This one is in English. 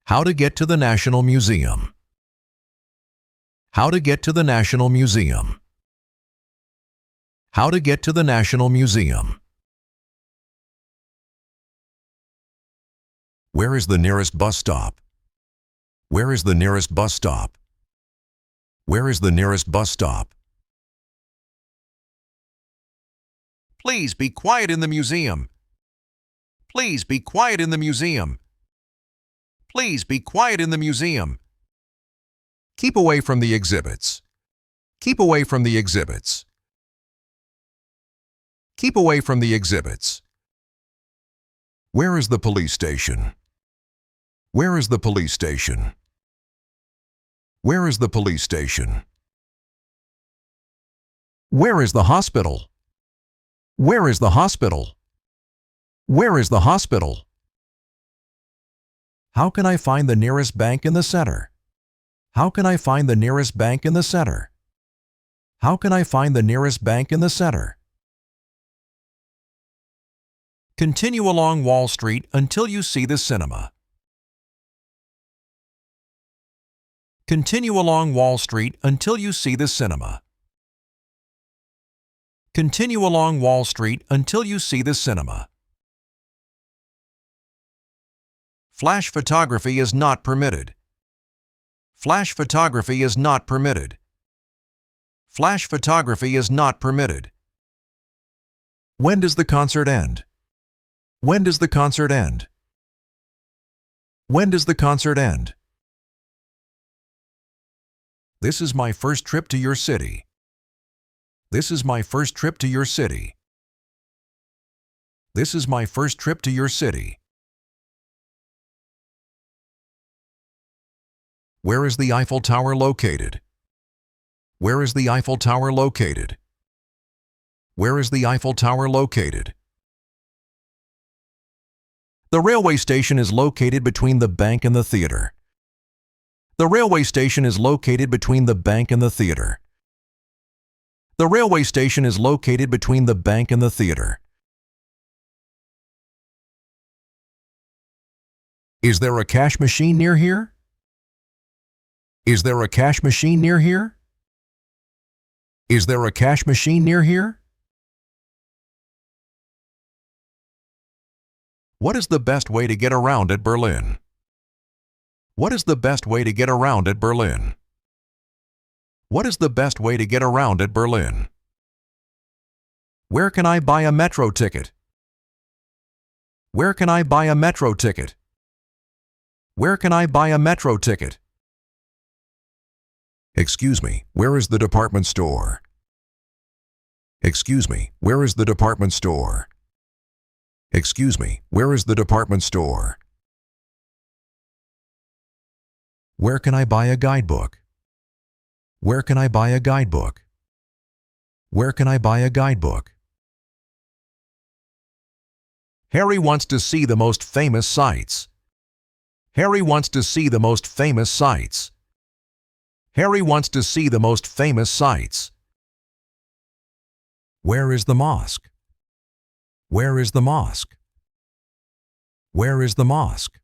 How to get to the National Museum. How to get to the National Museum. How to get to the National Museum. Where is the nearest bus stop? Where is the nearest bus stop? Where is the nearest bus stop? Please be quiet in the museum. Please be quiet in the museum. Please be quiet in the museum. Keep away from the exhibits. Keep away from the exhibits. Keep away from the exhibits. Where is the police station? Where is the police station? Where is the police station? Where is the hospital? Where is the hospital? Where is the hospital? How can I find the nearest bank in the center? How can I find the nearest bank in the center? How can I find the nearest bank in the center? Continue along Wall Street until you see the cinema. Continue along Wall Street until you see the cinema. Continue along Wall Street until you see the cinema. Flash photography is not permitted. Flash photography is not permitted. Flash photography is not permitted. When does the concert end? When does the concert end? When does the concert end? This is my first trip to your city. This is my first trip to your city. This is my first trip to your city. Where is the Eiffel Tower located? Where is the Eiffel Tower located? Where is the Eiffel Tower located? The railway station is located between the bank and the theater. The railway station is located between the bank and the theater. The railway station is located between the bank and the theater. Is there a cash machine near here? Is there a cash machine near here? Is there a cash machine near here? What is the best way to get around at Berlin? What is the best way to get around at Berlin? What is the best way to get around at Berlin? Where can I buy a metro ticket? Where can I buy a metro ticket? Where can I buy a metro ticket? Excuse me, where is the department store? Excuse me, where is the department store? Excuse me, where is the department store? Where can I buy a guidebook? Where can I buy a guidebook? Where can I buy a guidebook? Harry wants to see the most famous sights. Harry wants to see the most famous sights. Harry wants to see the most famous sights. Where is the mosque? Where is the mosque? Where is the mosque?